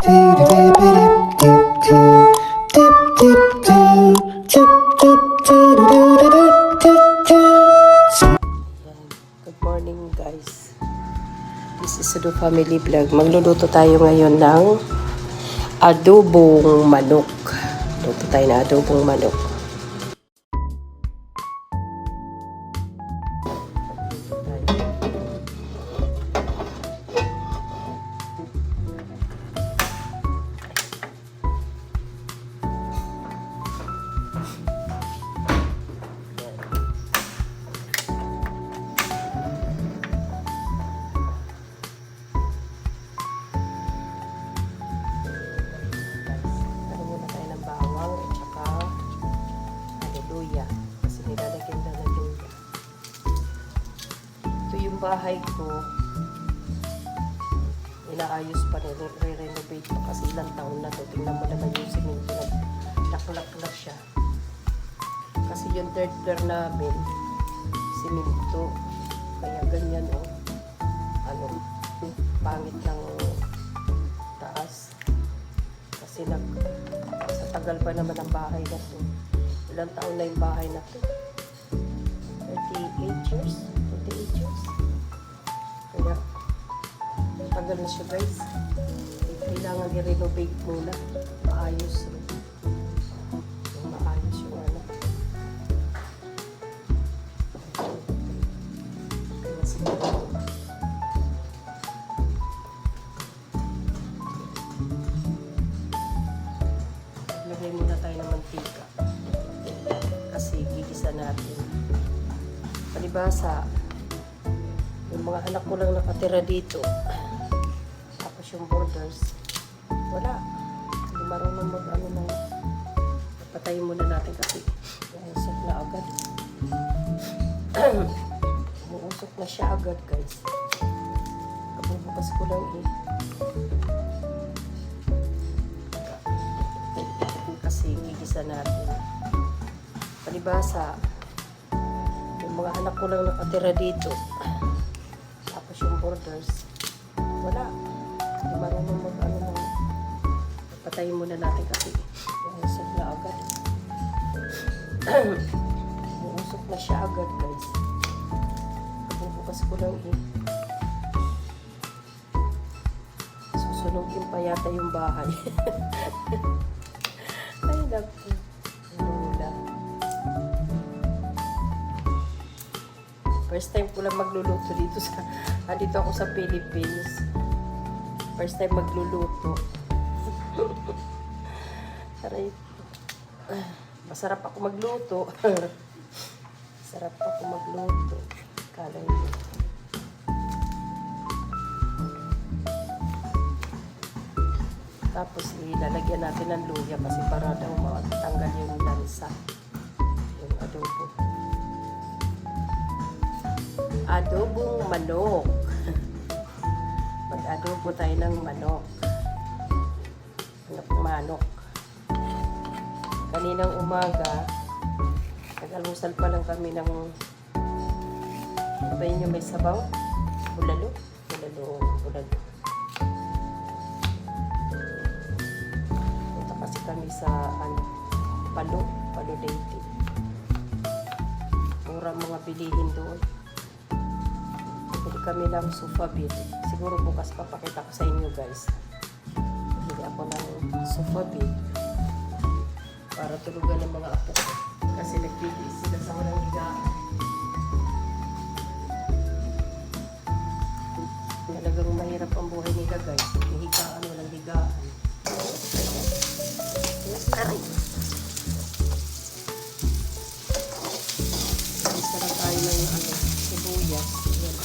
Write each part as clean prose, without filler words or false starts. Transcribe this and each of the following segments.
Good morning guys. This is Sudo Family Vlog. Magluluto tayo ngayon ng adobong manok. Luto tayo na adobong manok. Kasi nilalagyan na ng luya. Ito yung bahay ko. Inaayos pa, re-renovate pa kasi ilang taon na to. Tingnan mo naman yung simento. Naklak na siya. Kasi yung third floor namin, simento. Kaya ganyan o. Pangit ng taas. Kasi sa tagal pa naman ang bahay na to. Ilang taon na yung bahay na to? 38 years? 28 years? Kaya, tagal na siya guys. Kailangan i-renovate muna. Maayos. Maayos yung ano. Kaya siguro. Lagay muna tayo ng mantika. Kasi gigisa natin. Palibasa, yung mga anak ko lang nakatira dito. Tapos yung borders, wala. Hindi marunong mag-ano na. Patayin muna natin kasi umusok na agad. Umusok na siya agad guys. Kabubukas ko lang eh. Kasi gigisa natin. Palibasa, yung mga anak ko lang nakatira dito. Tapos yung borders, wala. Hindi marunong mag-ano na. Patayin muna natin kasi umusok na agad. Umusok na siya agad guys. Kabubukas ko lang eh. Susunogin pa yata yung bahay. Ay, naku. First time ko lang magluluto dito dito ako sa Philippines. First time magluluto. Aray. Masarap ako magluto. Sarap ako magluto. Kala niyo. Tapos ilalagyan natin ng luya kasi para daw matanggal yung lansa. Yung adobo. Adobong manok. Mag-adobo tayo ng manok. Manok. Kaninang umaga, nag-almusal pa lang kami ng sabayin nyo may sabaw? Bulalo. Punta kasi kami sa Palo Leyte. Mura mga bilihin doon. Bili kami ng sofa bed. Siguro bukas papakita ko sa inyo guys. Bili ako ng sofa bed para tulugan ng mga apo ko. Kasi nagpili sila sa walang higaan. Talagang mahirap ang buhay nila guys. May higaan, walang higaan. Aray! Isa lang tayo ng sibuyas. Yan.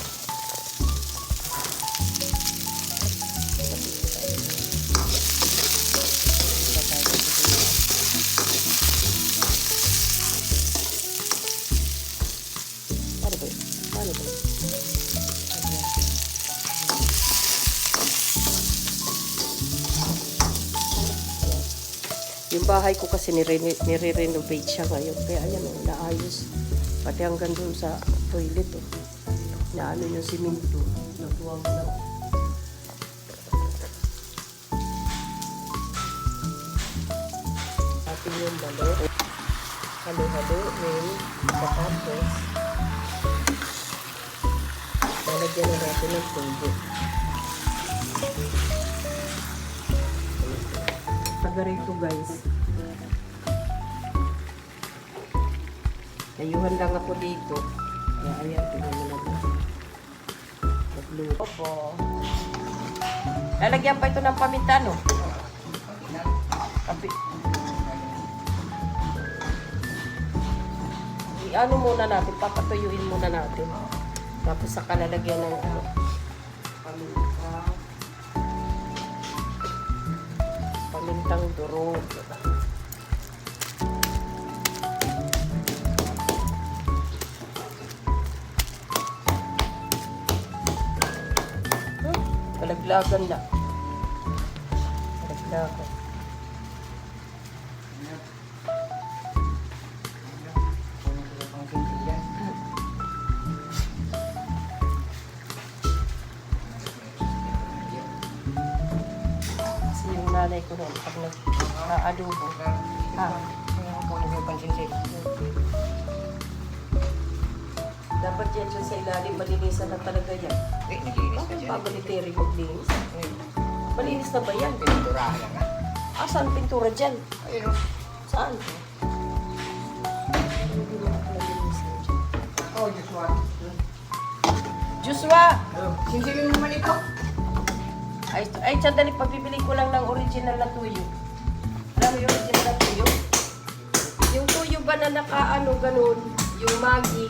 Yung bahay ko kasi nire-renovate siya ngayon. Kaya ayan o, naayos. Pati hanggang doon sa toilet o. Naano yung simento. Natuwang lang. yung balot. Halo-haloin. Tapos, lalagyan na natin ng tubo. Taga-rito guys. Nayuhan lang ako dito. Kaya ayan, tingnan mo naman. Nagluto po. Lalagyan pa ito ng paminta, no? I-ano muna natin, papatuyuin muna natin. Tapos saka lalagyan ng paminta. Pamintang durog. Kalaglagan na. Kalaglagan. Kasi yung nanay ko noon, pag nag-aadobo, dapat yan dyan sa ilalim, malinisan na talaga yan. Bakit pabaliteri maglinis? Malinis na ba yan? Pinturahan lang nga. Saan pintura dyan? Ayun o. Saan? Hindi na malinis na dyan. Oh, just one. Joshua! Sinsilin mo naman ito. Ay, sandali, pagbibili ko lang ng original na tuyo. Alam mo yung original na tuyo? Yung tuyo ba na nakaano ganun? Yung Maggi.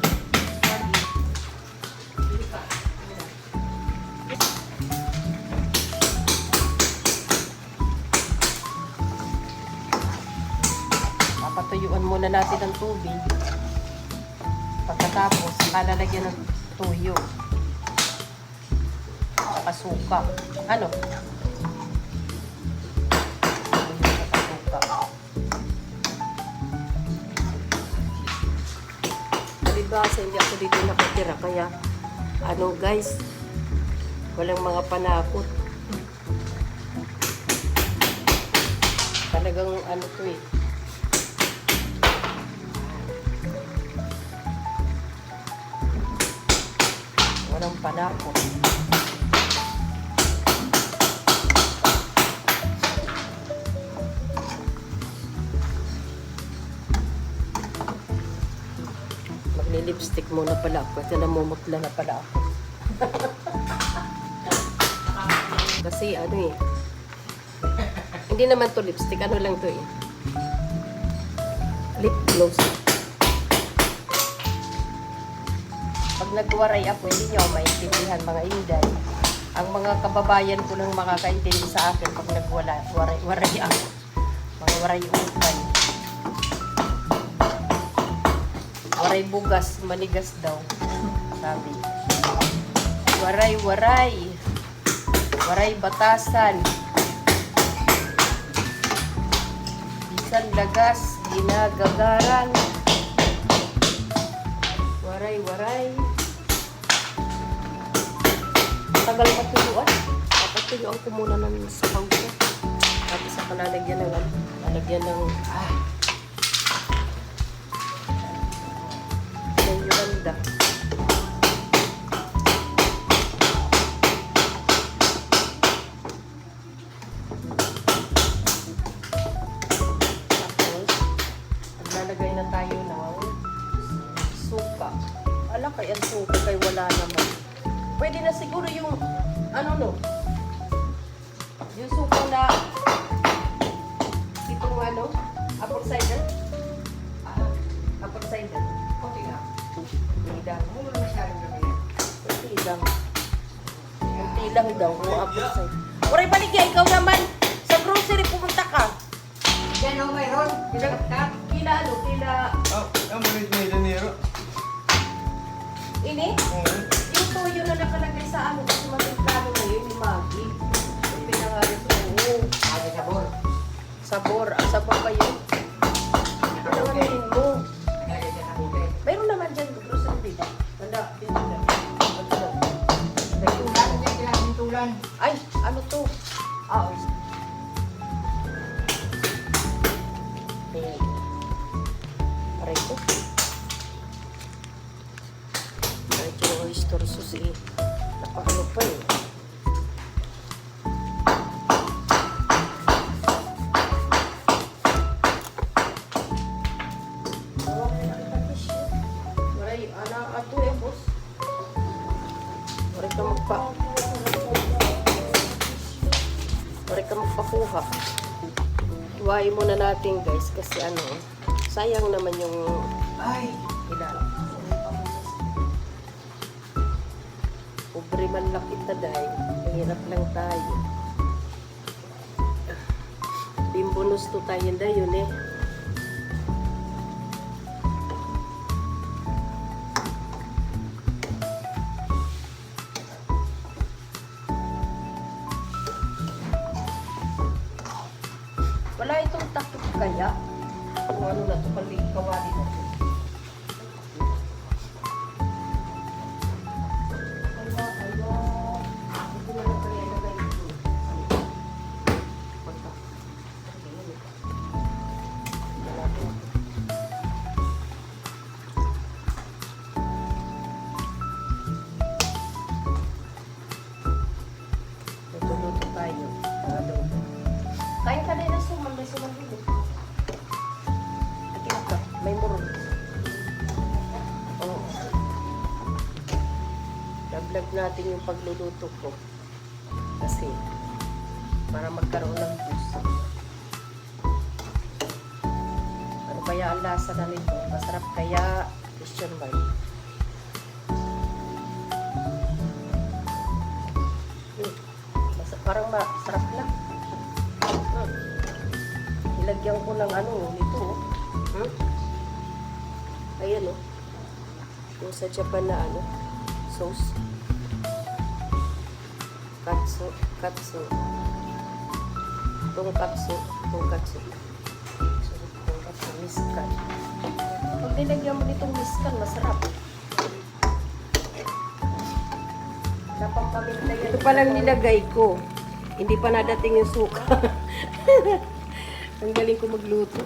Papatuyuan muna natin ng tubig. Pagkatapos, lalagyan ng tuyo. Saka suka. Ano? Saka suka. Palibasa, hindi ako dito nakatira. Kaya, ano guys, walang mga panakot. Talagang ano to eh. Walang panakot. Magle-lipstick muna pala ako kasi namumutla na pala ako. Kasi ano eh. Hindi naman to lipstick. Ano lang to eh. Lip gloss. Pag nagwaray ako, hindi nyo maintindihan mga inday. Ang mga kababayan ko lang makakaintindi sa akin pag nagwaray ako. Mga waray utay. Waray bugas, manigas daw. Sabi. Waray. Waray batasan. Bisan lagas, ginagagaran. Waray. Tagal patuyuan. Patuyuan ko muna ng sabaw ko. Tapos ako lalagyan ng Yolanda. Tapos, maglalagay na tayo ng suka. Alam kaya ang suka kay wala naman. Pwede na siguro yung ano no? Yung suka na itong ano? Apple cider? Apple cider. Konti na. Tidang. Mula na masyadong naman yan. Tidang. Yung tilang daw. Kung apple cider. Uray baligya, ikaw naman. Sa grocery pumunta ka. Yan o, mayroon. Pinagkat. Kila ano? Kila... Ang malit ni Danilo. Ini? Yung toyo na nakalagay sa ano. Kasi magplano na yun. Yung Maggi. Yung pinangalit ko. Ay, sabor. Sabor. Sabor ba yun? Ano naman mo? Naglagay siya sa puti. Mayroon naman dyan. Grocery ba? Wala. Tulan, hindi kailangan tulan. Ay, ano to? Ah, okay. Pare ka magpakuha. Iwain muna natin guys kasi ano, sayang naman yung Ay! ilan. Pobre man lang kita dahil mahirap lang tayo. Bimbonus to tayo na yun eh. Wala itong takip kaya. Kung ano na ito, kawali na ito. Hindi na lang kaya nagay ito. Pagka. Wala ito. Luto-luto tayo. Ang adobo. Kain ka din na suman. May suman dito. Akin ka. May murong. Oo. Vlog natin yung pagluluto ko. Kasi, para magkaroon ng gusto. Ano kaya ang lasa na nito? Masarap kaya? Question mark. Parang masarap lang. Ilagyan ko ng ano, nito. Ayan o. Yung sa Japan na ano, sauce. Katsu. Tonkatsu. Miskan. Pag nilagyan mo nitong miskan, masarap. Ito palang nilagay ko. Hindi pa nadating yung suka. Ang galing ko magluto.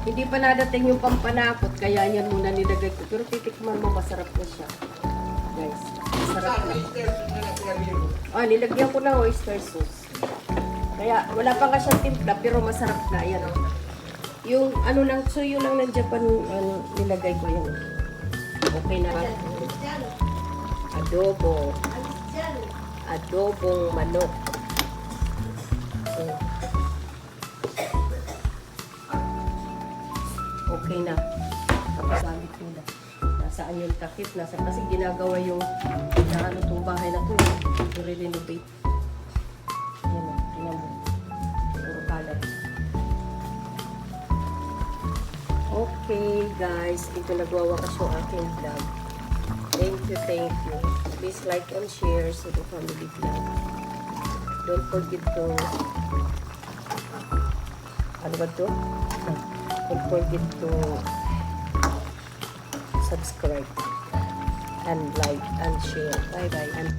Hindi pa nadating yung pampanakot, kaya yan muna nilagay ko. Pero titikman mo, masarap na siya. Guys, masarap na. Nilagyan ko ng oyster sauce. Kaya, wala pa nga siyang timpla, pero masarap na. Ayan, oh. Yung, ano lang, suyo lang ng Japan, ano, nilagay ko yan. Okay na. Adobong manok. Okay na. Tapos sabi ko na. Nasaan yung takip? Kasi ginagawa yung ano itong bahay na ito. I-renovate. Yan o. Tingnan mo. Puro kalat. Okay guys. Ito nagwawakas yung aking vlog. Thank you. Please like and share sa the family vlog. Don't forget to don't forget to subscribe and like and share. Bye bye.